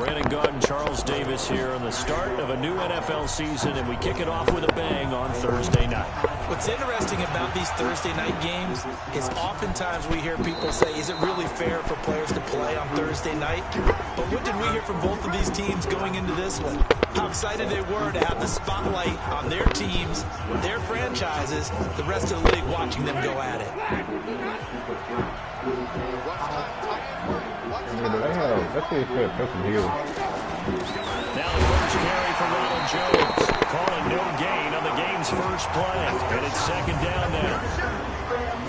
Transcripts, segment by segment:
Brandon Gaudin and Charles Davis here on the start of a new NFL season, and we kick it off with a bang on Thursday night. What's interesting about these Thursday night games is oftentimes we hear people say, is it really fair for players to play on Thursday night? But what did we hear from both of these teams going into this one? How excited they were to have the spotlight on their teams, their franchises, the rest of the league watching them go at it. Now the first carry for Ronald Jones. Calling no gain on the game's first play. And it's second down now.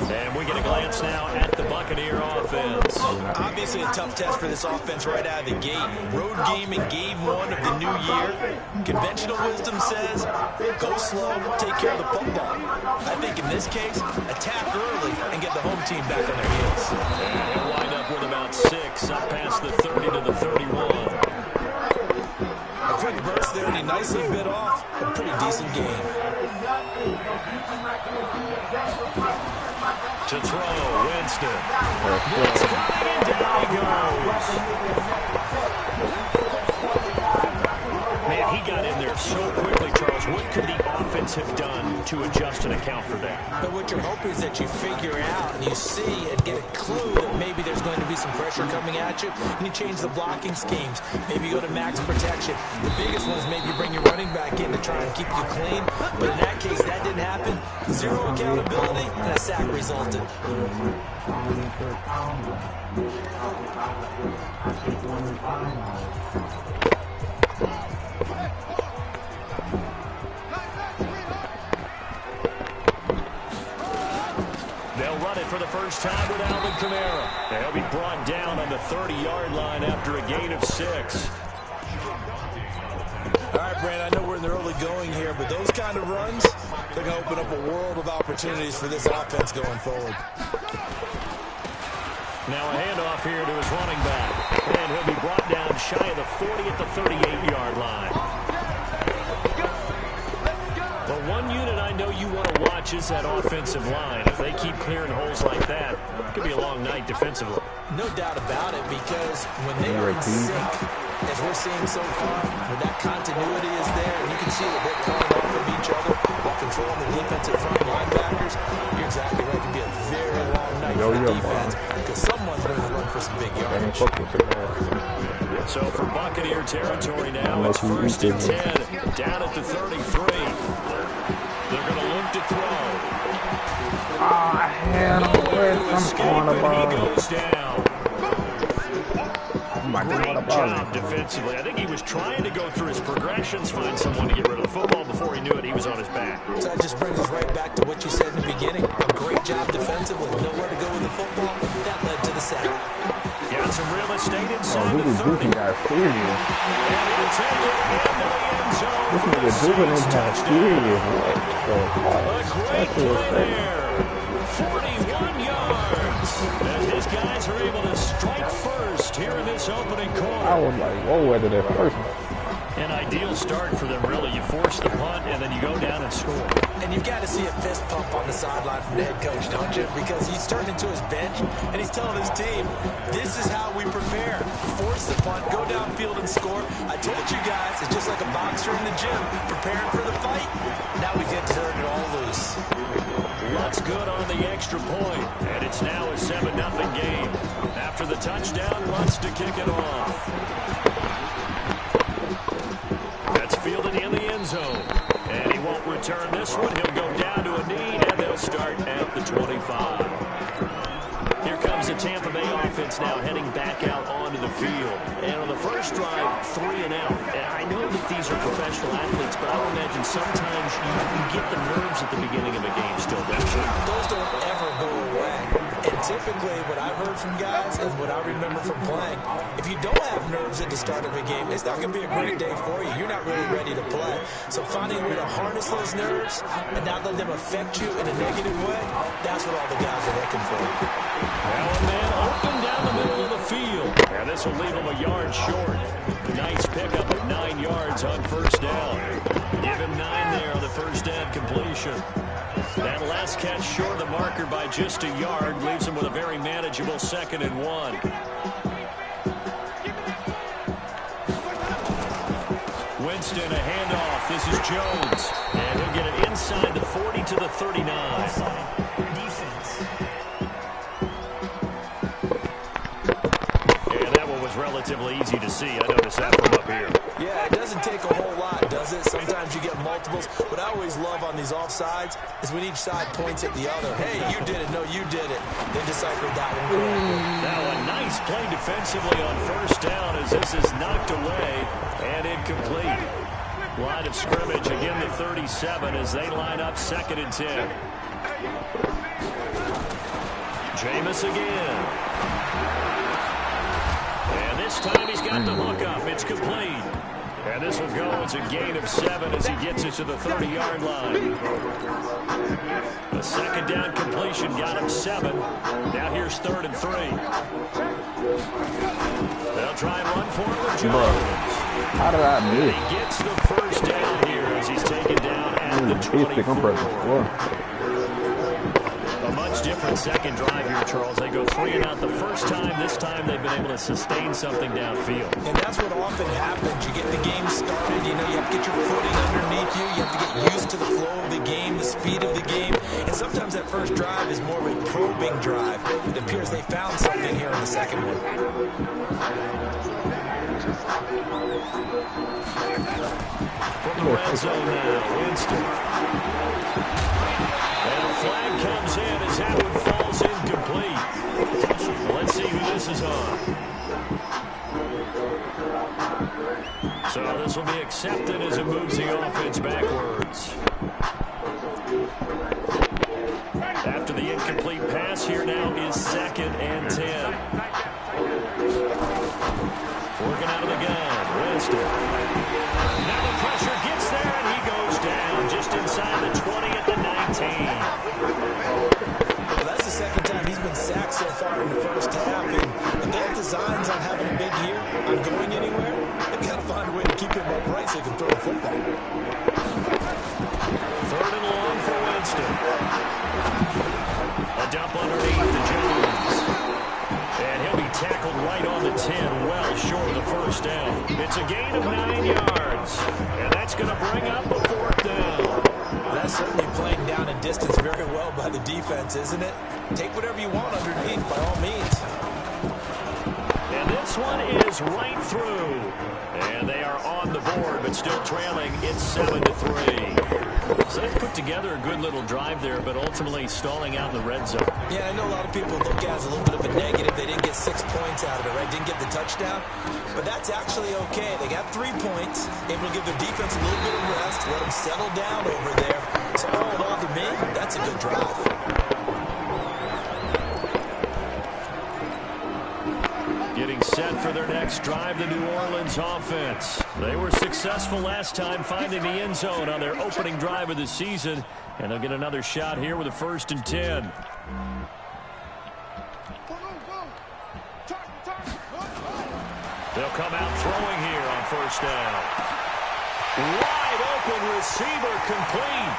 And we get a glance now at the Buccaneer offense. Obviously a tough test for this offense right out of the gate. Road game in game one of the new year. Conventional wisdom says, go slow, take care of the football. I think in this case, attack early and get the home team back on their heels. And he'll wind up with about 6, up past the 30 to the 31. A quick burst there, and he nicely bit off a pretty decent game. To throw, Winston. Blitz coming, and down he goes. Man, he got in there so quickly, Charles. What could the offense have done to adjust and account for that? But what you're hoping is that you figure out and you see and get a clue that maybe there's going to be some pressure coming at you, and you change the blocking schemes. Maybe you go to max protection. The biggest one is maybe you bring your running back in to try and keep you clean. But in that case, that didn't happen. Zero accountability, and a sack resulted. They'll run it for the first time with Alvin Kamara. They'll be brought down on the 30-yard line after a gain of 6. All right, Brand, I know we're in the early going here, but those kind of runs, they're going to open up a world of opportunities for this offense going forward. Now a handoff here to his running back. And he'll be brought down shy of the 40 at the 38-yard line. The one unit I know you want to watch is that offensive line. If they keep clearing holes like that, it could be a long night defensively. No doubt about it, because when they are in sync, as we're seeing so far, when that continuity is there, and you can see that they're playing off of each other while controlling the defensive front linebackers, you're exactly right. It could be a very long night for the defense, because someone's going to run for some big yardage. So for Buccaneer territory now, it's 1st and 10, down at the 33. They're going to look to throw. I had him with some on the ball. He goes down. Great job defensively. I think he was trying to go through his progressions, find someone to get rid of the football. Before he knew it, he was on his back. So that just brings us right back to what you said in the beginning. A great job defensively. Nowhere to go with the football. That led to the sack. Got some real estate inside the 30. And guy it'll take it into the end zone. This nigga Dugan is not serious. A great play there. 41 yards. As his guys are able to strike first here in this opening quarter. I was like, whoa, whether that first one. An ideal start for them, really. You force the punt, and then you go down and score. And you've got to see a fist pump on the sideline from the head coach, don't you? Because he's turned into his bench, and he's telling his team, this is how we prepare. Force the punt, go downfield and score. I told you guys, it's just like a boxer in the gym, preparing for the fight. Now we get to turn it all loose. Luck's good on the extra point, and it's now a 7-0 game. After the touchdown, Lutz to kick it off. That's fielded in the end zone. And he won't return this one. He'll go down to a knee, and they'll start at the 25. Here comes the Tampa Bay offense now heading back out onto the field. And on the first drive, 3 and out. And I know that these are professional athletes, but I would imagine sometimes you get the nerves at the beginning of a game still, don't you? Those don't ever go away. And typically, what I've heard from guys and what I remember from playing, if you don't have nerves at the start of a game, it's not going to be a great day for you. You're not really ready to play. So finding a way to harness those nerves and not let them affect you in a negative way, that's what all the guys are looking for. Now a man open down the middle of the field. And this will leave him a yard short. Nice pickup of 9 yards on first down. Give him 9 there on the first down completion. That last catch short of the marker by just a yard leaves him with a very manageable 2nd and 1. Winston, a handoff. This is Jones. And he'll get it inside the 40 to the 39. Relatively easy to see. I noticed that from up here. Yeah, it doesn't take a whole lot, does it? Sometimes you get multiples. What I always love on these offsides is when each side points at the other. Hey, you did it. No, you did it. They deciphered that one correctly. Now a nice play defensively on first down as this is knocked away and incomplete. Line of scrimmage, again the 37 as they line up 2nd and 10. Jameis again. This time he's got the hook up. It's complete. And this will go as a gain of 7 as he gets it to the 30-yard line. The 2nd down completion got him 7. Now here's 3rd and 3. They'll try and run for it with Jones. How did I miss? He gets the 1st down here as he's taken down at the 24. A much different second drive here, Charles. They go 3 and out the first time. This time they've been able to sustain something downfield. And that's what often happens. You get the game started. You know, you have to get your footing underneath you. You have to get used to the flow of the game, the speed of the game. And sometimes that first drive is more of a probing drive. It appears they found something here in the second one. From the red zone now, Winston. And a flag comes in as that one falls incomplete. Let's see who this is on. So this will be accepted as it moves the offense backwards. After the incomplete pass, here now is 2nd and 10. Working out of the gun, Winston. Now the pressure gets there, and he goes down just inside the 20 at the 19. Well, that's the 2nd time he's been sacked so far in the first half. And they have designs on having a big year, on going anywhere. They've got to find a way to keep him upright so he can throw the football. 3rd and long for Winston. A dump underneath to Jones. And he'll be tackled right on the 10, well short of the 1st down. It's a gain of 9 yards. And that's going to bring up a 4th down. That's certainly playing down a distance very well by the defense, isn't it? Take whatever you want underneath, by all means. And this one is right through. And they are on the board, but still trailing. It's 7-3. So they've put together a good little drive there, but ultimately stalling out in the red zone. Yeah, I know a lot of people look at it as a little bit of a negative. They didn't get 6 points out of it, right? Didn't get the touchdown. But that's actually okay. They got 3 points, able to give their defense a little bit of rest, let them settle down over there. So all in all, to me, that's a good drive. Getting set for their next drive, the New Orleans offense. They were successful last time finding the end zone on their opening drive of the season, and they'll get another shot here with a 1st and 10. They'll come out throwing here on 1st down. Wide open receiver complete.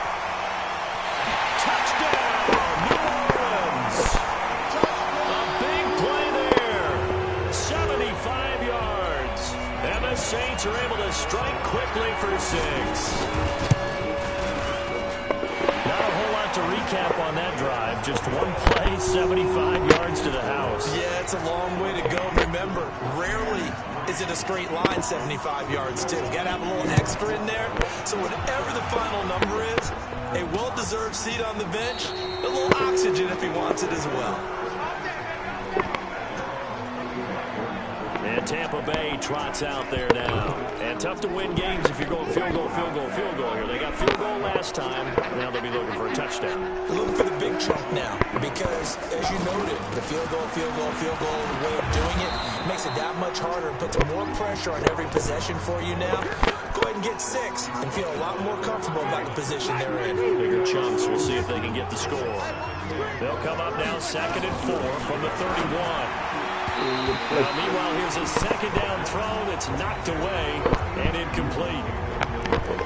Touchdown, New Orleans. A big play there. 75 yards. And the Saints are able to strike quickly for 6. Not a whole lot to recap on that drive. Just one play, 75 yards to the house. Yeah, it's a long way to go. Remember, rarely is it a straight line 75 yards, too. Got to have a little extra in there. So whatever the final number is, a well-deserved seat on the bench, a little oxygen if he wants it as well. And Tampa Bay trots out there now. And tough to win games if you're going field goal, field goal, field goal here. They got field goal last time. Now they'll be looking for a touchdown. Looking for the big trump now because, as you noted, the field goal, way of doing it makes it that much harder and puts more pressure on every possession for you now. Go ahead and get 6 and feel a lot more comfortable about the position they're in. Bigger chunks. We'll see if they can get the score. They'll come up now 2nd and 4 from the 31. Now, meanwhile, here's a 2nd down throw that's knocked away and incomplete.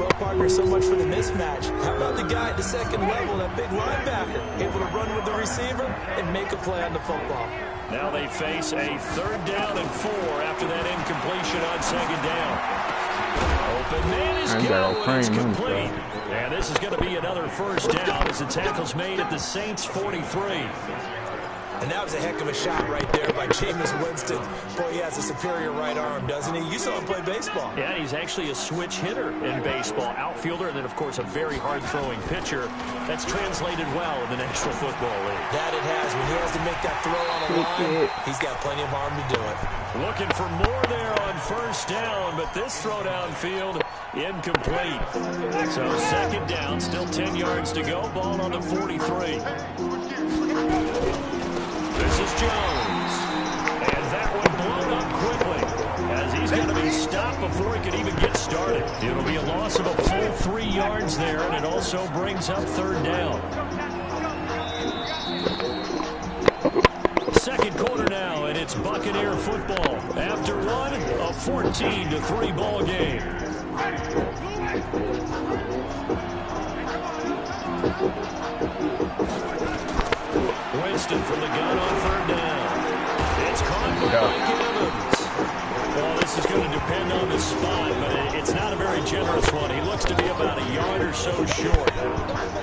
Well, partner, so much for the mismatch. How about the guy at the 2nd level, that big linebacker, able to run with the receiver and make a play on the football? Now they face a 3rd down and 4 after that incompletion on 2nd down. Open man is gone. It's complete. And this is going to be another first down as the tackle's made at the Saints' 43. And that was a heck of a shot right there by Jameis Winston. Boy, he has a superior right arm, doesn't he? You saw him play baseball. Yeah, he's actually a switch hitter in baseball. Outfielder, and then, of course, a very hard-throwing pitcher. That's translated well in the National Football League. That it has. When he has to make that throw on a line, he's got plenty of arm to do it. Looking for more there on first down, but this throw downfield, incomplete. So second down, still 10 yards to go. Ball on the 43. This is Jones. And that one blown up quickly as he's going to be stopped before he can even get started. It'll be a loss of a full 3 yards there, and it also brings up third down. Second quarter now, and it's Buccaneer football. After one, a 14-3 ball game. Winston from the gun on third down. It's caught by Mike Evans. Well, this is going to depend on the spot, but it's not a very generous one. He looks to be about a yard or so short.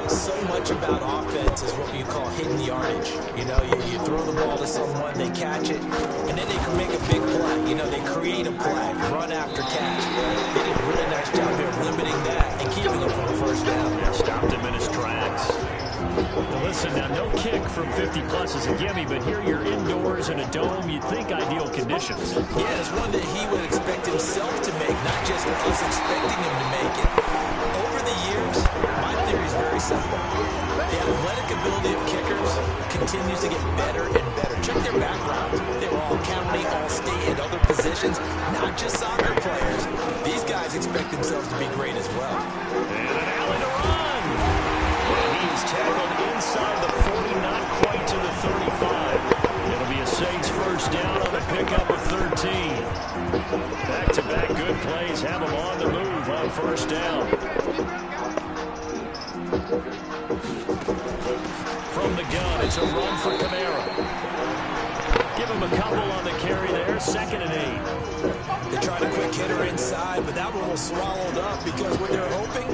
So much about offense is what you call hidden yardage. You know, you throw the ball to someone, they catch it, and then they can make a big play. You know, they create a play, run after catch. They did a really nice job here limiting that and keeping him from a first down. Yeah, stopped him in his tracks. Well, listen, now, no kick from 50-plus is a gimme, but here you're indoors in a dome. You'd think ideal conditions. Yeah, it's one that he would expect himself to make, not just us expecting him to make it. Over the years, my theory is very simple. The athletic ability of kickers continues to get better and better. Check their backgrounds. They were all county, all state, and other positions, not just soccer players. These guys expect themselves to be great as well. And an alley to run. And he is tackled inside the 40, not quite to the 35. It'll be a Saints first down on the pickup of 13. Back-to-back good plays have them on the move on first down. From the gun, it's a run for Kamara. Give him a couple on the carry there, 2nd and 8. They tried a quick hitter inside, but that one was swallowed up because what they're hoping,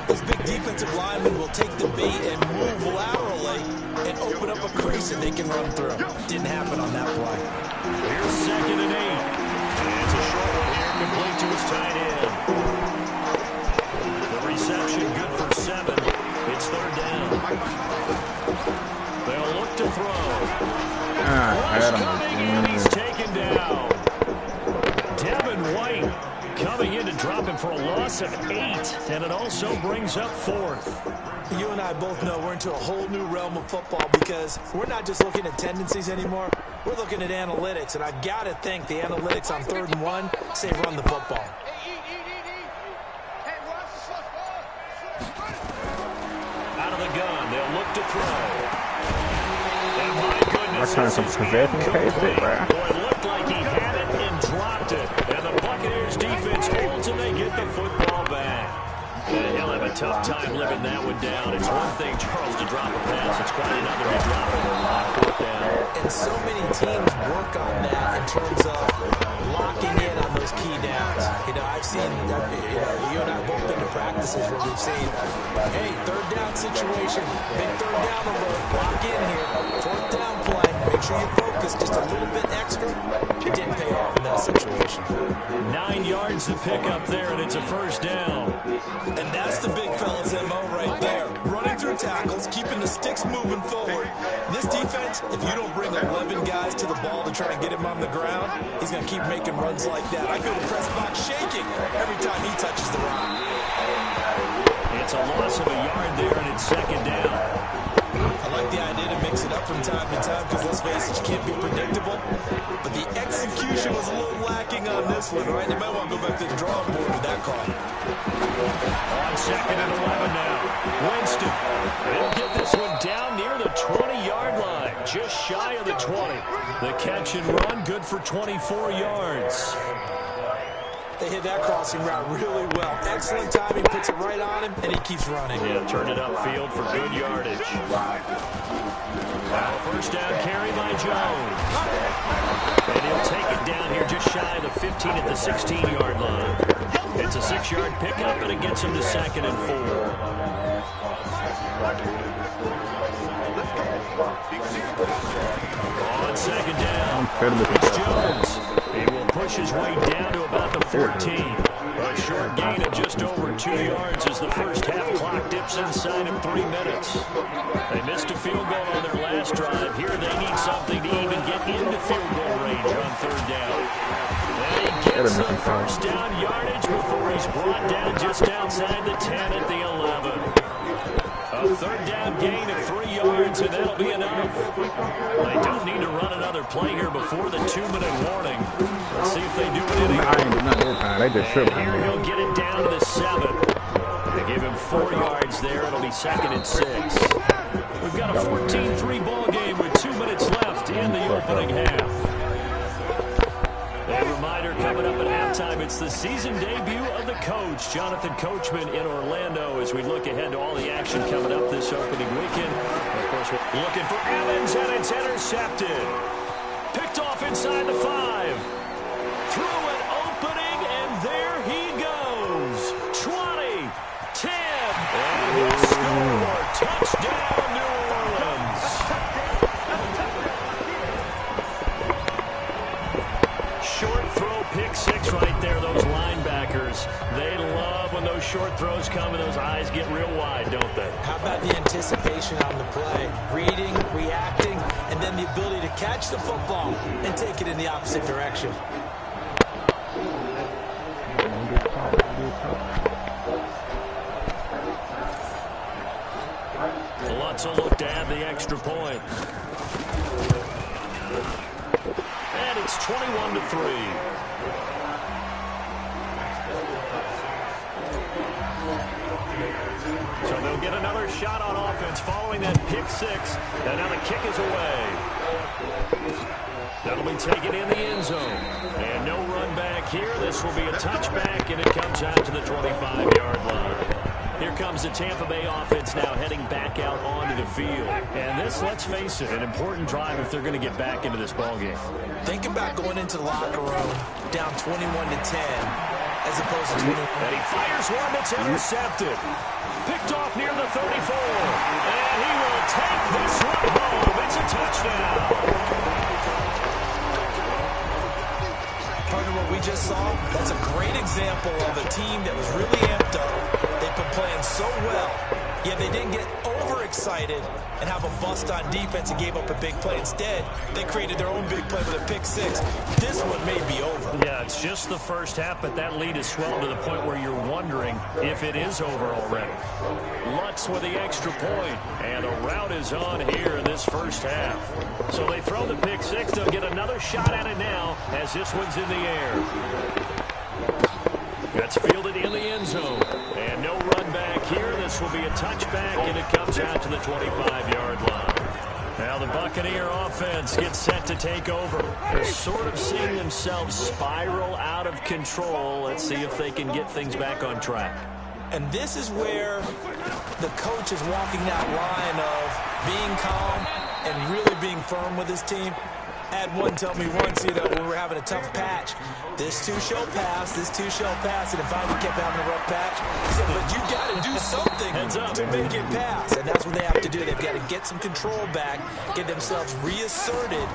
this big defensive lineman will take the bait and move laterally and open up a crease that they can run through. Didn't happen on that play. Here's 2nd and 8. And it's a short one here, complete to his tight end. The reception good for 7. It's third down. They'll look to throw. He's taken down. Devin White coming in to drop him for a loss of 8, and it also brings up 4th. You and I both know we're into a whole new realm of football because we're not just looking at tendencies anymore. We're looking at analytics, and I've got to think the analytics on 3rd and 1 say run the football. Out of the gun, they'll look to throw. And my goodness, That's some possession case, Boy, it looked like he had it and dropped it. And the Buccaneers defense holds and they get the football back. And he'll have a tough time living that one down. It's one thing, Charles, to drop a pass. It's quite another to drop it on 4th down. And so many teams work on that in terms of locking in on those key downs. You know, I've seen, you and I have both been to practices where we've seen, hey, 3rd down situation, big 3rd down alert, lock in here, 4th down play, make sure you focus just a little bit extra. It didn't pay off in that situation. 9 yards to pick up there, and it's a first down. And that's the big fella's MO right there. Running through tackles, keeping the sticks moving forward. This defense, if you don't bring 11 guys to the ball to try and get him on the ground, he's going to keep making runs like that. I feel the press box shaking every time he touches the rock. It's a loss of a yard there, and it's 2nd down. I like the idea to mix it up from time to time because, let's face it, you can't be predictable. But the execution was a little lacking on this one, right? You might want to go back to the drawing board with that call. On 2nd and 11 now. Winston. They'll get this one down near the 20-yard line. Just shy of the 20. The catch and run, good for 24 yards. They hit that crossing route really well. Excellent timing, puts it right on him, and he keeps running. Yeah, turned it upfield for good yardage. First down carry by Jones. And he'll take it down here just shy of the 15 at the 16-yard line. It's a 6-yard pickup, and it gets him to 2nd and 4. On 2nd down, it's Jones. He will push his way down to about the 14. A short gain of just over 2 yards as the first half clock dips inside of 3 minutes. They missed a field goal on their last drive. Here they need something to even get into field goal range on 3rd down. And he gets the first down yardage before he's brought down just outside the 10 at the 11. A 3rd down gain of 3 yards, and that'll be enough. They don't need to run another play here before the 2-minute warning. Let's see if they do it anyway. They just tripped. Here he'll get it down to the 7. They give him 4 yards there. It'll be 2nd and 6. We've got a 14-3 ball game with 2 minutes left in the opening half. A reminder coming up at halftime, it's the season debut of the coach, Jonathan Coachman, in Orlando, as we look ahead to all the action coming up this opening weekend. Of course, we're looking for Evans, and it's intercepted. Picked off inside the 5. Through an opening, and there he goes. 20, 10, and he'll score. Touchdown, New Orleans. Short throw, pick 6 right there, those linebackers. They love when those short throws come and those eyes get real wide, don't they? How about the anticipation on the play? Reading, reacting, and then the ability to catch the football and take it in the opposite direction. Lutz will look to add the extra point. And it's 21-3. So they'll get another shot on offense following that pick 6. And now the kick is away. That'll be taken in the end zone. And no run back here. This will be a touchback, and it comes out to the 25-yard line. Here comes the Tampa Bay offense now heading back out onto the field. And this, let's face it, an important drive if they're going to get back into this ballgame. Think about going into the locker room down 21-10 as opposed to 21. And he fires one that's intercepted. Picked off near the 34. And he will take this one home. It's a touchdown. Partner, what we just saw, that's a great example of a team that was really amped up. They've been playing so well, yet they didn't get overexcited and have a bust on defense and gave up a big play. Instead, they created their own big play with a pick 6. This one may be over. Yeah, it's just the first half, but that lead is swelled to the point where you're wondering if it is over already. Lutz with the extra point, and a route is on here in this first half. So they throw the pick 6. They'll get another shot at it now as this one's in the air. That's fielded in the end zone. And no run back here. This will be a touchback, and it comes out to the 25-yard line. Now the Buccaneer offense gets set to take over. They're sort of seeing themselves spiral out of control. Let's see if they can get things back on track. And this is where the coach is walking that line of being calm and really being firm with his team. Had one tell me once, when we were having a tough patch, this too shall pass, this too shall pass, and if I kept having a rough patch, he said, but you got to do something to make it pass, and that's what they have to do. They've got to get some control back, get themselves reasserted,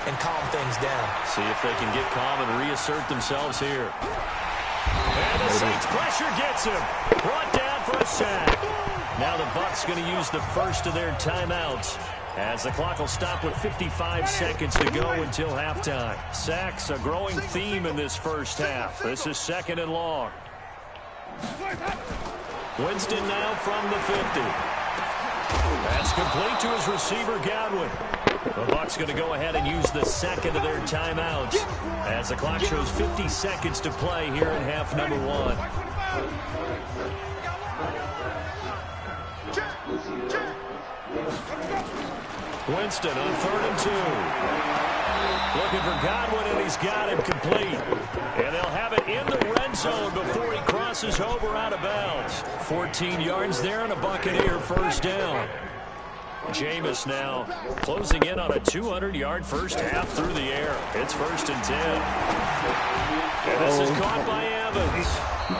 and calm things down. See if they can get calm and reassert themselves here. And the Saints pressure gets him. Brought down for a sack. Now the Bucs going to use the first of their timeouts, as the clock will stop with 55 seconds to go until halftime. Sacks, a growing theme in this first half. This is 2nd and long. Winston now from the 50. That's complete to his receiver, Godwin. The Bucs going to go ahead and use the second of their timeouts, as the clock shows 50 seconds to play here in half number 1. Winston on 3rd and 2. Looking for Godwin, and he's got him complete. And they'll have it in the red zone before he crosses over out of bounds. 14 yards there and a Buccaneer first down. Jameis now closing in on a 200-yard first half through the air. It's 1st and 10. And this is caught by Allen. Evans.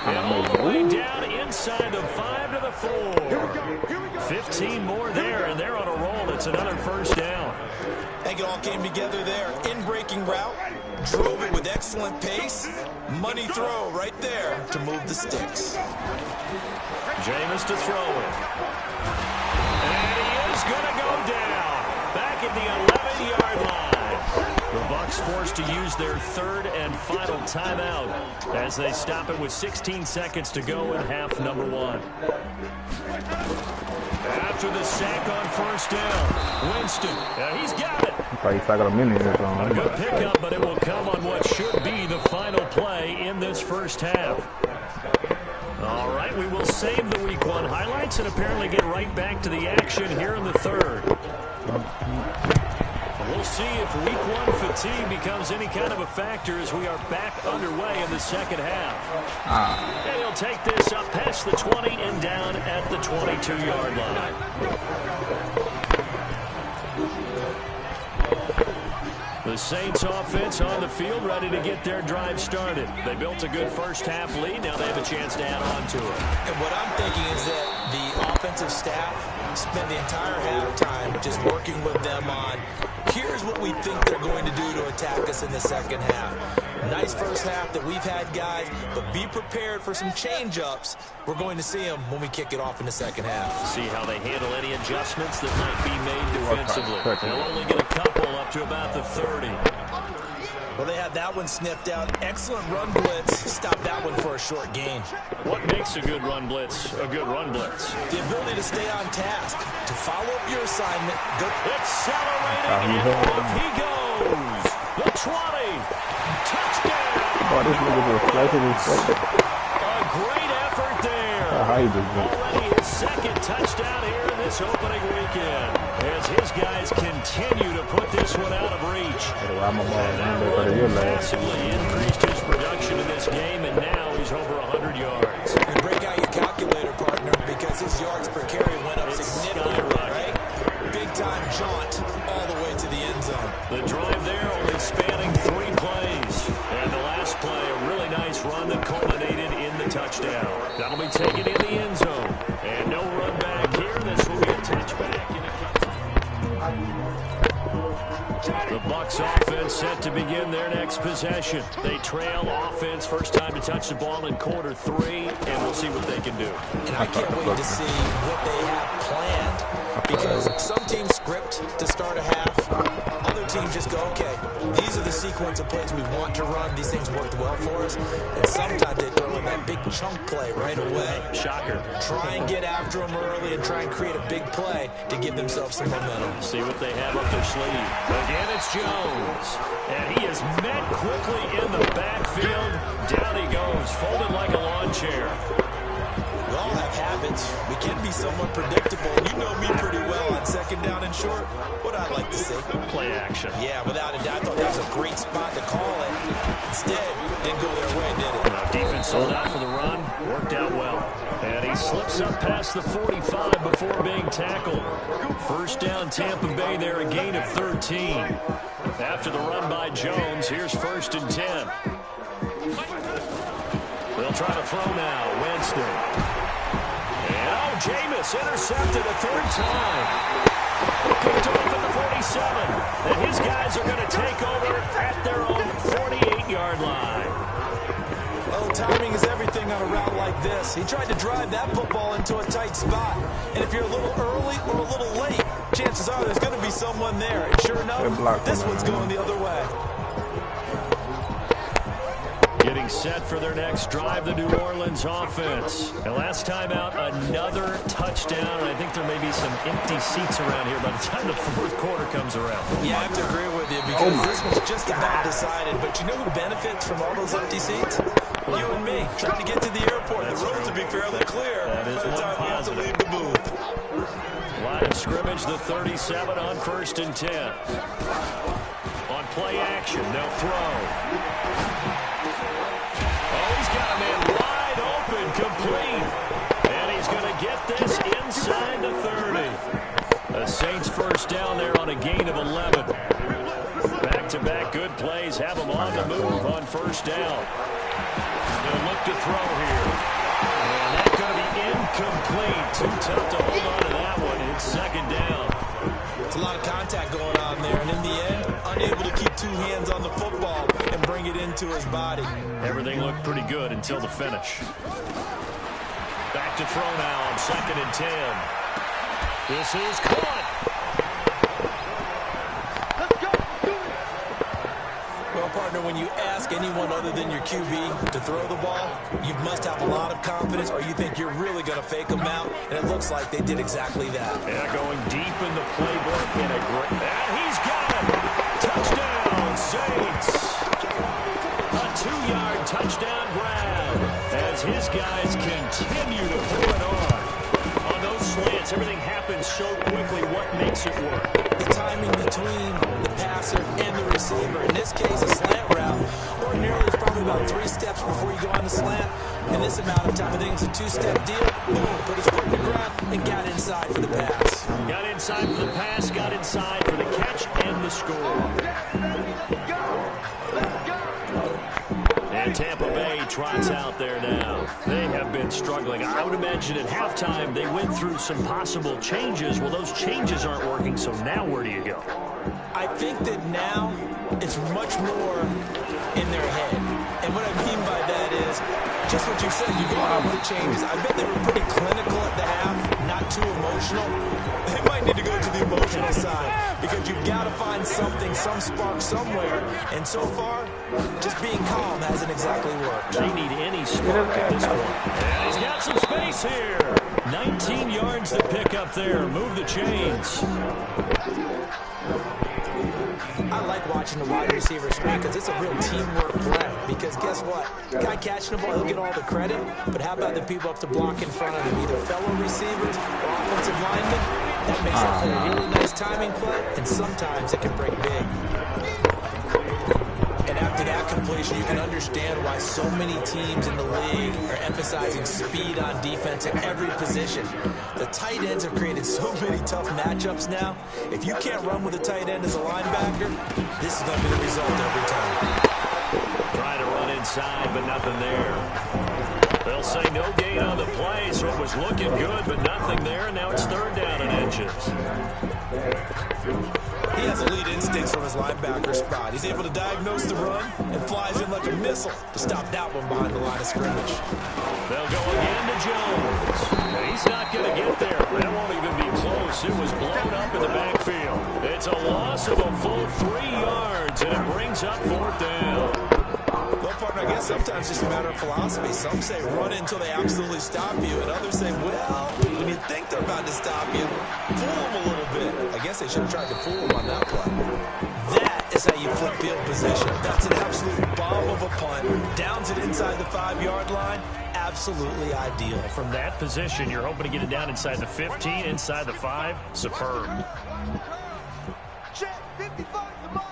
And all the way down inside the 5 to the 4. 15 more there, and they're on a roll. It's another first down. I think it all came together there. In-breaking route, drove it with excellent pace. Money throw right there to move the sticks. Jameis to throw it. And he is going to go down. Back at the 11-yard line. The Bucs forced to use their third and final timeout as they stop it with 16 seconds to go in half number 1. After the sack on first down, Winston, he's got it. A good pickup, but it will come on what should be the final play in this first half. All right, we will save the Week 1 highlights and apparently get right back to the action here in the third. We'll see if Week 1 fatigue becomes any kind of a factor as we are back underway in the second half. And he'll take this up past the 20 and down at the 22-yard line. The Saints offense on the field ready to get their drive started. They built a good first half lead. Now they have a chance to add on to it. And what I'm thinking is that the offensive staff spent the entire halftime just working with them on here's what we think they're going to do to attack us in the second half. Nice first half that we've had, guys, but be prepared for some change-ups. We're going to see them when we kick it off in the second half. See how they handle any adjustments that might be made defensively. They'll only get a couple up to about the 30. Well, they had that one sniffed out. Excellent run blitz. Stop that one for a short gain. What makes a good run blitz a good run blitz? The ability to stay on task, to follow up your assignment. Accelerating, and off he goes. The 20. Touchdown. A great effort there. Already his second touchdown here in this opening weekend. As his guys continue to put this one out of reach. And that run massively increased his production in this game, and now he's over 100 yards. And break out your calculator, partner, because his yards per carry went up significantly, right? Big-time jaunt all the way to the end zone. The drive there only spanning 3 plays. And the last play, a really nice run that culminated in the touchdown. That'll be taken in the end zone. And no run back here. This will be a touchback. The Bucs offense set to begin their next possession. They trail offense, first time to touch the ball in quarter 3, and we'll see what they can do. And I can't wait to see what they have planned, because some teams script to start a half. Other teams just go, okay, these are the sequence of plays we want to run. These things worked well for us. And sometimes they throw in that big chunk play right away. Shocker. Try and get after them early and try and create a big play to give themselves some momentum. See what they have up their sleeve. Again, it's Jones. And he is met quickly in the backfield. Down he goes, folded like a lawn chair. We all have habits. We can be somewhat predictable. You know me pretty well on second down and short. What I'd like to see. Play action. Yeah, without a doubt. I thought that was a great spot to call it. Instead, didn't go their way, did it? Defense sold out for the run. Worked out well. And he slips up past the 45 before being tackled. First down, Tampa Bay there, a gain of 13. After the run by Jones, here's 1st and 10. They'll try to throw now. Winston. And Jameis intercepted a 3rd time. Picked off at the 47. And his guys are going to take over at their own 48-yard line. Well, timing is everything on a route like this. He tried to drive that football into a tight spot. And if you're a little early or a little late, chances are there's going to be someone there. And sure enough, this one's going the other way. Getting set for their next drive, the New Orleans offense. And last time out, another touchdown. And I think there may be some empty seats around here by the time the 4th quarter comes around. Yeah, I have to agree with you because this was just about decided. But you know who benefits from all those empty seats? You and me, trying to get to the airport. The roads will be fairly clear by the time we have to leave the booth. Line of scrimmage, the 37 on 1st and 10. On play action, they'll throw. Oh, he's got a man wide open, complete. And he's going to get this inside the 30. The Saints first down there on a gain of 11. Back-to-back good plays have them on the move on 1st down. They'll look to to throw here. And that's going to be incomplete. Too tough to hold on to that one. It's second down. It's a lot of contact going on there, and in the end, unable to keep two hands on the football and bring it into his body. Everything looked pretty good until the finish. Back to throw now on 2nd and 10. This is caught. Well, partner, when you ask anyone other than your QB to throw the ball, you must have a lot of confidence, or you think you're really going to fake them out, and it looks like they did exactly that. Yeah, going deep in the playbook in a great... And he's got it! Touchdown, Saints! A 2-yard touchdown grab as his guys continue to pull it on. On those slants, everything happens so quickly. What makes it work? The timing between the passer and the receiver. In this case, a slant route. Ordinarily, it's probably about 3 steps before you go on the slant. In this amount of time, I think it's a 2-step deal. Boom, put his foot in the ground and got inside for the pass. Got inside for the pass, got inside for the catch and the score. And Tampa Bay trots out there now. They have been struggling. I would imagine at halftime they went through some possible changes. Well, those changes aren't working, so now where do you go? I think that now it's much more in their head. And what I mean by that is just what you said. You go out with the changes. I bet they were pretty clinical at the half, not too emotional. They might need to go to the emotional side because you've got to find something, some spark somewhere. And so far, just being calm hasn't exactly worked. They need any spark at this point. And he's got some space here. 19 yards to pick up there. Move the chains. I like watching the wide receiver screen because it's a real teamwork play. Because guess what? The guy catching the ball, he'll get all the credit. But how about the people up to block in front of him? Either fellow receivers or offensive linemen. That makes it for a really nice timing play. And sometimes it can break big. And after that completion, you can understand why so many teams in the league are emphasizing speed on defense at every position. The tight ends have created so many tough matchups now. If you can't run with a tight end as a linebacker, this is going to be the result every time. Trying to run inside, but nothing there. They'll say no gain on the play, so it was looking good, but nothing there, and now it's 3rd down and inches. He has elite instincts from his linebacker spot. He's able to diagnose the run and flies in like a missile to stop that one behind the line of scrimmage. They'll go again to Jones. He's not going to get there. That won't even be close. It was blown up in the backfield. It's a loss of a full 3 yards, and it brings up 4th down. Well, partner, I guess sometimes it's just a matter of philosophy. Some say run until they absolutely stop you, and others say, well, when you think they're about to stop you, fool them a little bit. I guess they should have tried to fool them on that play. That is how you flip field position. That's an absolute bomb of a punt. Downs it inside the 5-yard line. Absolutely ideal. From that position, you're hoping to get it down inside the 15, inside the 5. Superb. Check, 55 to Mike.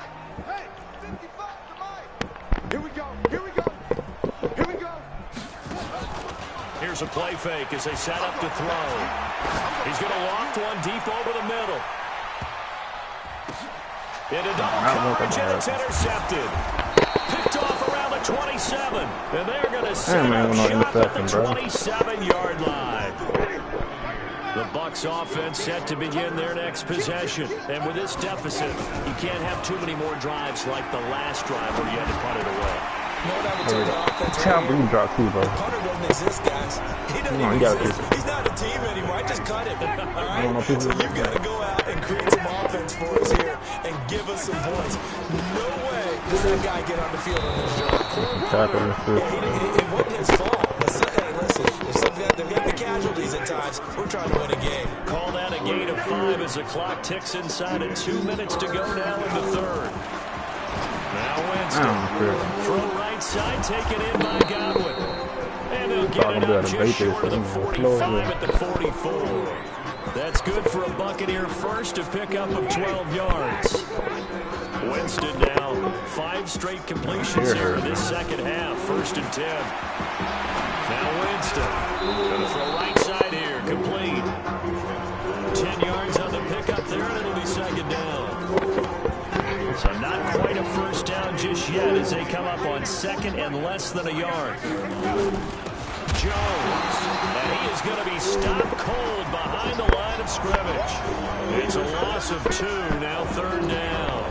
Hey, 55 to Mike. Here we go, here we go, here we go. Here's a play fake as they set up to throw. He's going to loft one deep over the middle. Into double coverage, and it's intercepted. Picked off around the 27, and they're going to set up shop at the 27-yard line. The Bucs offense set to begin their next possession. And with this deficit, you can't have too many more drives like the last drive where you had to punt it away. No, that would take the offense. Can't drop too, bro. Punter doesn't exist, guys. He doesn't even exist. He's not a team anymore. I just cut him. All right? So you've got to go out and create some offense for us here and give us some points. No way does that guy get on the field on this job. It wasn't his fault. Hey, listen, they've got the casualties at times. We're trying to win a game. Call that a gain of 5 as the clock ticks inside at 2 minutes to go now in the 3rd. Now Winston. Throw right side, taken in by Godwin. And he'll get it up just short of the 45 at the 44. That's good for a Buccaneer first to pick up of 12 yards. Winston now 5 straight completions here in this second half. 1st and 10. Now Winston. Going to throw right side here. Complete. 10 yards on the pickup there, and it'll be 2nd down. So not quite a 1st down just yet as they come up on 2nd and less than a yard. going to be stopped cold behind the line of scrimmage. It's a loss of 2, now 3rd down.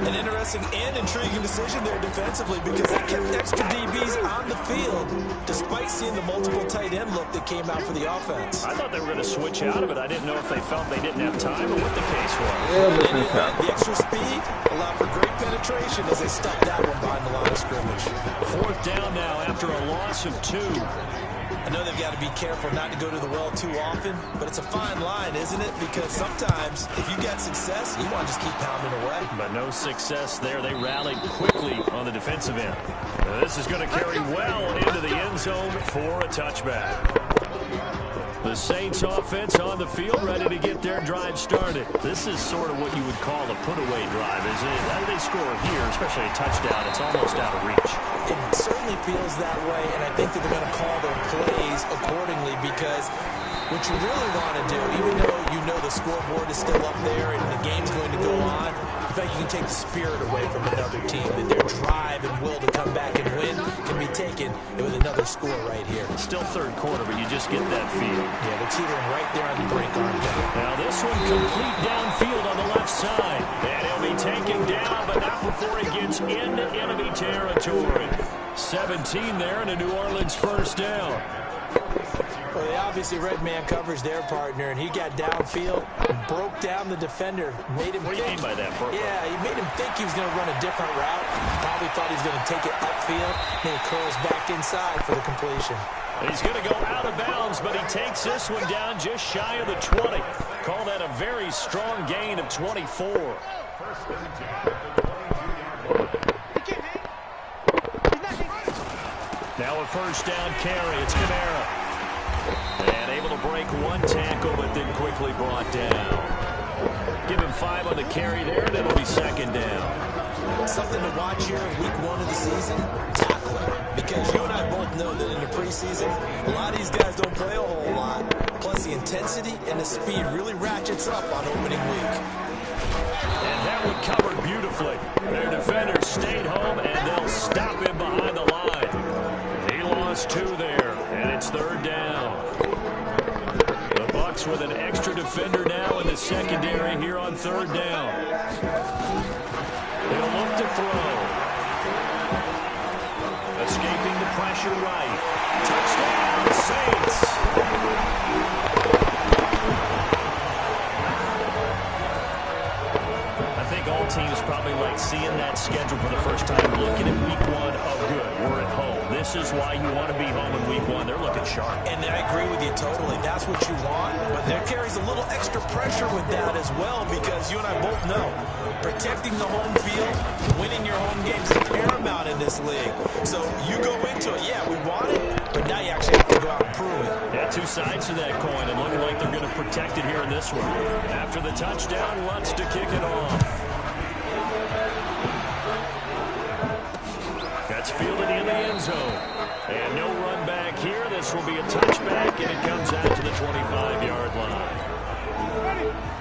An interesting and intriguing decision there defensively because they kept extra DBs on the field despite seeing the multiple tight end look that came out for the offense. I thought they were going to switch out of it. I didn't know if they felt they didn't have time or what the case was. The extra speed allowed for great penetration as they stuffed that one behind the line of scrimmage. 4th down now after a loss of 2. I know they've got to be careful not to go to the well too often, but it's a fine line, isn't it? Because sometimes if you got success, you want to just keep pounding away. But no success there. They rallied quickly on the defensive end. Now this is going to carry well into the end zone for a touchback. The Saints offense on the field ready to get their drive started. This is sort of what you would call a put-away drive, isn't it? How do they score here, especially a touchdown? It's almost out of reach. It certainly feels that way, and I think that they're going to call their plays accordingly because what you really want to do, even though you know the scoreboard is still up there and the game's going to go on, in fact, you can take the spirit away from another team, that their drive and will to come back and win can be taken with another score right here. It's still 3rd quarter, but you just get that feel. Yeah, they're teetering right there on the brink, aren't they? Now this one complete downfield on the left side. And he'll be taken down, but not before he gets into enemy territory. 17 there and a New Orleans 1st down. Well, they obviously read man coverage their partner, and he got downfield, broke down the defender, made him What do you mean by that, Burke? Yeah, he made him think he was going to run a different route. Probably thought he was going to take it upfield, then he curls back inside for the completion. He's going to go out of bounds, but he takes this one down just shy of the 20. Call that a very strong gain of 24. Now a 1st down carry. It's Kamara. And able to break one tackle, but then quickly brought down. Give him 5 on the carry there, and it'll be 2nd down. Something to watch here in week 1 of the season, tackling. Because you and I both know that in the preseason, a lot of these guys don't play a whole lot. Plus the intensity and the speed really ratchets up on opening week. And that one covered beautifully. Their defenders stayed home, and they'll stop him behind the line. He lost 2 there, and it's 3rd down. The Bucs with an extra defender now in the secondary here on 3rd down. They'll look to throw. Escaping the pressure right. Touchdown, Saints. I think all teams probably like seeing that schedule for the first time, looking at week 1 of good. We're at home. This is why you want to be home in week 1. They're looking sharp. And I agree with you totally. That's what you want. But there carries a little extra pressure with that as well because you and I both know protecting the home field, winning your home games is paramount in this league. So you go into it, yeah, we want it, but now you actually have to go out and prove it. Yeah, 2 sides to that coin, and looking like they're going to protect it here in this one. After the touchdown, Lutz to kick it off. That's fielded in the end zone. And no run back here. This will be a touchback, and it comes out to the 25-yard line.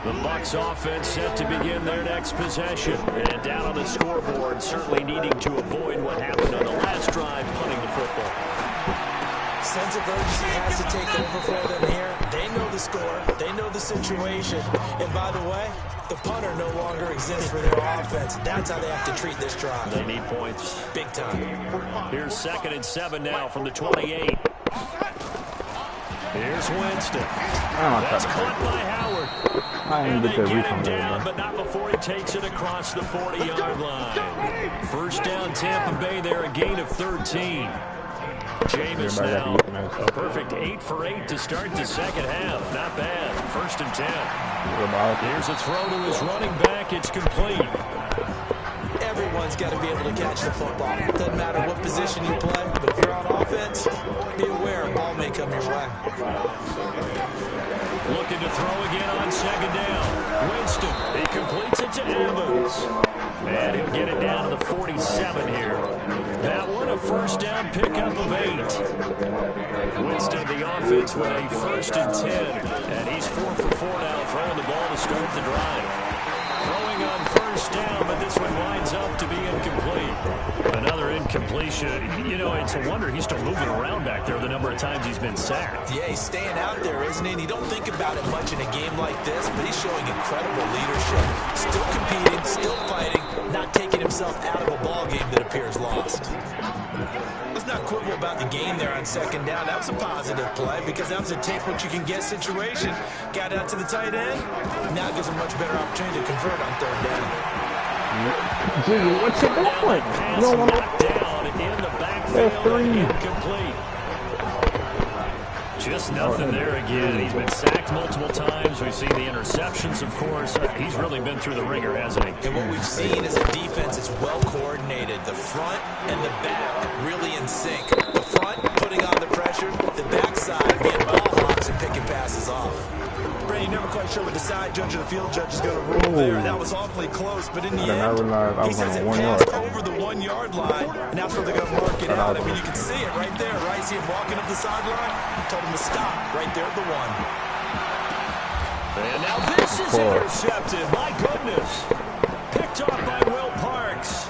The Bucs offense set to begin their next possession. And down on the scoreboard, certainly needing to avoid what happened on the last drive, punting the football. Sense of urgency has to take over for them here. They know the score. They know the situation. And by the way, the punter no longer exists for their offense. That's how they have to treat this drive. They need points. Big time. Here's 2nd and 7 now from the 28. Here's Winston. That's caught by Howard. And they get him down, but not before he takes it across the 40-yard line. 1st down Tampa Bay there, a gain of 13. Jameis now a perfect 8 for 8 to start the 2nd half. Not bad. 1st and 10. Here's a throw to his running back. It's complete. Everyone's got to be able to catch the football. Doesn't matter what position you play, but if you're on offense, be aware, ball may come your way. Looking to throw again on 2nd down. Winston, he completes it to Evans. And he'll get it down to the 47 here. That one a 1st down pickup of 8. Winston, the offense with a 1st and 10. And he's 4 for 4 now, throwing the ball to start the drive. Throwing on 1st down, but this one winds up to be incomplete. Another Incompletion. You know, it's a wonder he's still moving around back there the number of times he's been sacked. Yeah, he's staying out there, isn't he? And you don't think about it much in a game like this, but he's showing incredible leadership. Still competing, still fighting, not taking himself out of a ball game that appears lost. Let's not quibble about the gain there on second down. That was a positive play because that was a take-what-you-can-get situation. Got out to the tight end. Now gives him much better opportunity to convert on third down. Gee, what's it doing? You don't want to down in the backfield and incomplete. Just nothing there again. He's been sacked multiple times. We've seen the interceptions, of course. He's really been through the ringer, hasn't he? And what we've seen is a defense that's well coordinated. The front and the back really in sync. The front putting on the pressure, the backside being ball hawks and picking passes off. Brady, never quite sure what the side judge or the field judge is going to rule there. That was awfully close, but in the end, he says it passed over the 1 yard line, and that's where they're going to mark it out. I mean, you can see it right there, right? See him walking up the sideline. Told him to stop right there at the 1. And now this is intercepted. My goodness. Picked off by Will Parks.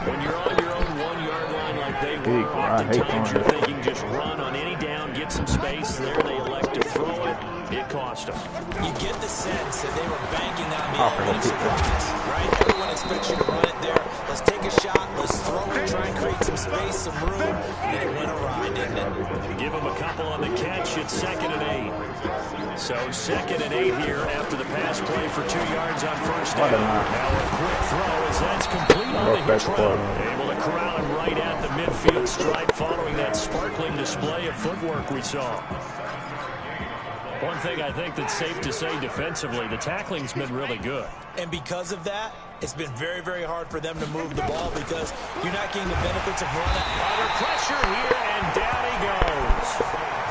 When you're on your own 1 yard line like they were, oftentimes you're thinking just run on any down, get some space. There they elect to throw it. It cost them. You get the sense that they were banking on the offensive surprise, right? Everyone expects you to run it there. Let's take a shot. Let's throw it, try and create some space, some room. And it went awry, didn't it? Give them a couple on the catch. It's 2nd and 8. So 2nd and 8 here after the pass play for 2 yards on first down. Now a quick throw as that's complete on the hitch route. Able to corral him right at the midfield stripe following that sparkling display of footwork we saw. One thing I think that's safe to say defensively, the tackling's been really good. And because of that, it's been very, very hard for them to move the ball because you're not getting the benefits of running. Under pressure here, and down he goes.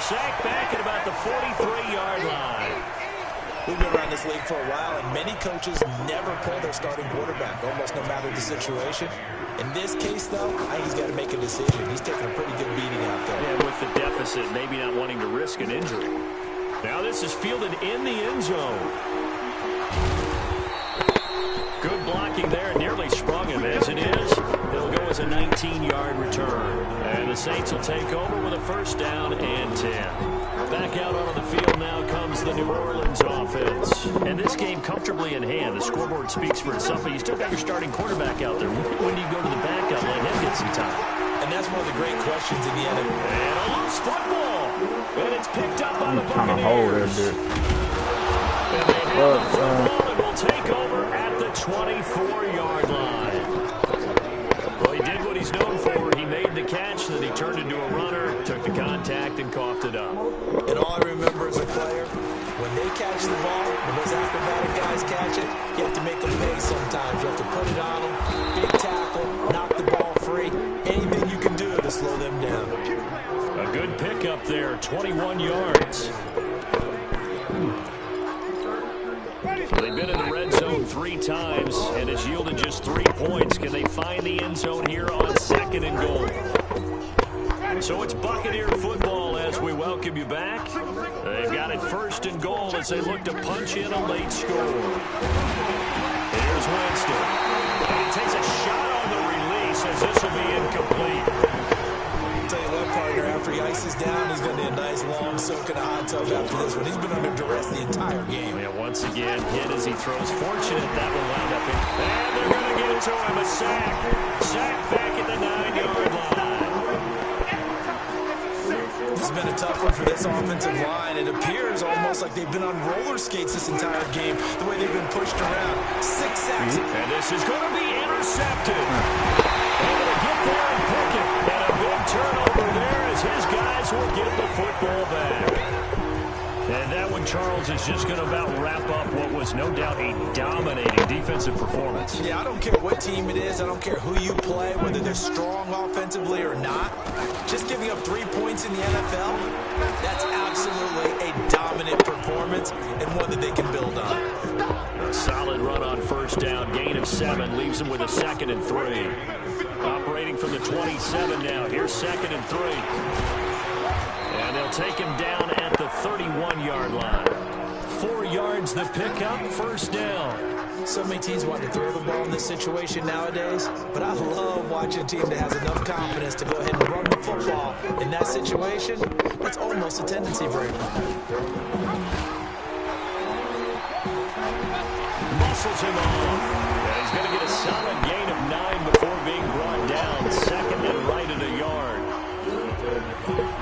Sacked back at about the 43-yard line. We've been around this league for a while, and many coaches never pull their starting quarterback, almost no matter the situation. In this case, though, I think he's got to make a decision. He's taking a pretty good beating out there. Yeah, with the deficit, maybe not wanting to risk an injury. Now this is fielded in the end zone. Good blocking there. Nearly sprung him as it is. It'll go as a 19-yard return. And the Saints will take over with a first down and 10. Back out onto the field now comes the New Orleans offense. And this game comfortably in hand. The scoreboard speaks for itself, but you still got your starting quarterback out there. When do you go to the backup? Let him get some time. And that's one of the great questions in the NFL. And a loose football. And it's picked up by the Buccaneers. And they have the football and will take over at the 24-yard line. Well, he did what he's known for. He made the catch, then he turned into a runner, took the contact, and coughed it up. And all I remember as a player, when they catch the ball, when those acrobatic guys catch it, you have to make them pay sometimes. You have to put it on them, big tackle, knock the ball free, anything you can do to slow them down. A good pickup there, 21 yards. They've been in the red zone 3 times, and it's yielded just 3 points. Can they find the end zone here on 2nd and goal? So it's Buccaneer football as we welcome you back. They've got it 1st and goal as they look to punch in a late score. Here's Winston. And he takes a shot on the release as this will be incomplete. Tell you what, partner, after he ices down, he's going to be a nice long soak in a hot tub after this one. He's been under duress the entire game. Yeah, once again, hit as he throws. Fortunate that will wound up in. And they're going to get it to him. A sack. Sack back at the 9-yard line. This has been a tough one for this offensive line. It appears almost like they've been on roller skates this entire game, the way they've been pushed around. 6 sacks. And this is going to be intercepted. Able to get there and pick it. And a big turnover there as his guys will get the football back. And that one, Charles, is just going to about wrap up what was no doubt a dominating defensive performance. Yeah, I don't care what team it is. I don't care who you play, whether they're strong offensively or not. Just giving up 3 points in the NFL, that's absolutely a dominant performance and one that they can build on. A solid run on first down. Gain of 7 leaves them with a 2nd and 3. Operating from the 27 now. Here's 2nd and 3. And they'll take him down at the 31-yard line. 4 yards the pickup, first down. So many teams want to throw the ball in this situation nowadays, but I love watching a team that has enough confidence to go ahead and run the football. In that situation, it's almost a tendency breaker. Muscles him off. And he's going to get a solid gain of 9 before being brought down. Second and right at a yard.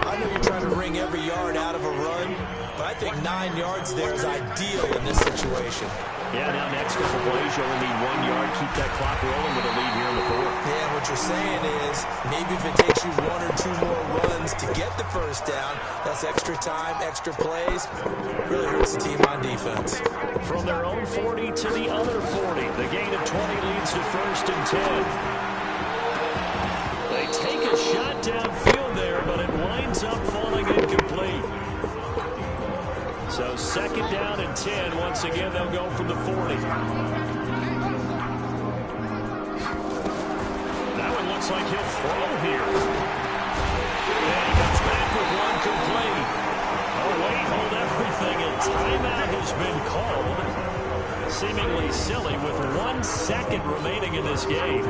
I know you're trying to wring every yard out of a run, but I think 9 yards there is ideal in this situation. Yeah, now next couple plays, you only need 1 yard. Keep that clock rolling with a lead here in the fourth. Yeah, what you're saying is maybe if it takes you 1 or 2 more runs to get the first down, that's extra time, extra plays. Really hurts the team on defense. From their own 40 to the other 40. The gain of 20 leads to first and 10. They take a shot downfield there, but it winds up falling incomplete. So second down and 10. Once again, they'll go from the 40. That one looks like he'll throw here. And he comes back with one complete. Oh, wait, hold everything. A timeout has been called. Seemingly silly with 1 second remaining in this game.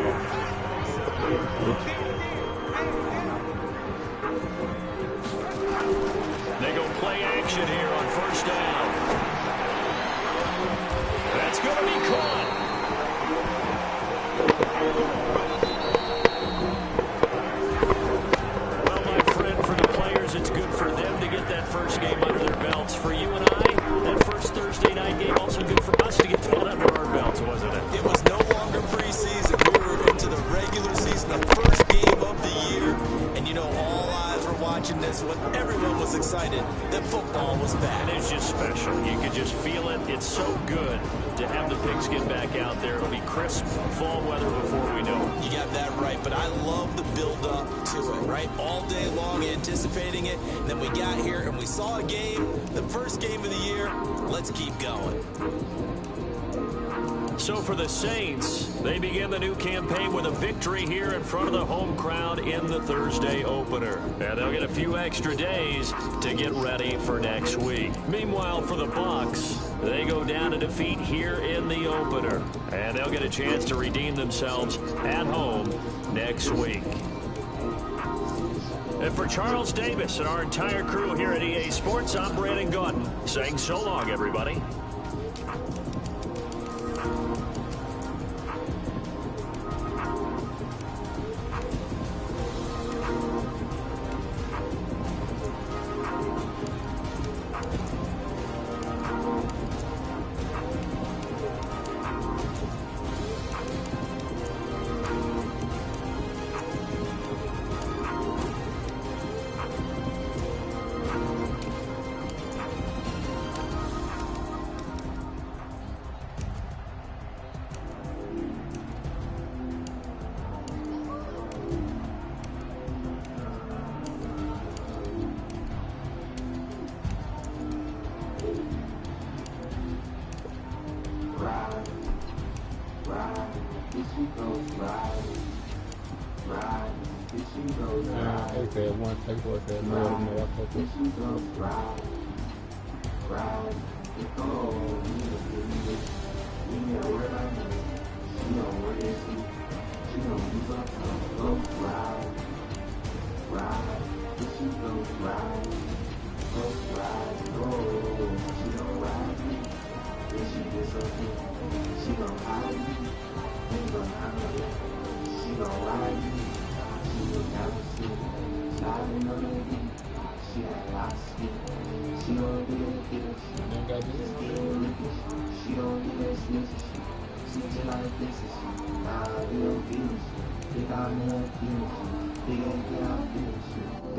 They go play action here on first down. That's going to be caught. Well, my friend, for the players, it's good for them to get that first game under their belts. For you and I, that first Thursday night game also good for us to get that under our belts, wasn't it? It was no longer preseason. We were into the regular season, the first game of the year. And you know, all eyes were watching this when everyone was excited that football was back. And it's just special. You could just feel it. It's so good to have the pigskin back out there. It'll be crisp fall weather before we know it. You got that right, but I love the build-up to it, right? All day long anticipating it, and then we got here and we saw a game, the first game of the year. Let's keep going. So for the Saints, they begin the new campaign with a victory here in front of the home crowd in the Thursday opener. And they'll get a few extra days to get ready for next week. Meanwhile, for the Bucs, they go down to defeat here in the opener. And they'll get a chance to redeem themselves at home next week. And for Charles Davis and our entire crew here at EA Sports, I'm Brandon Gaudin saying so long, everybody.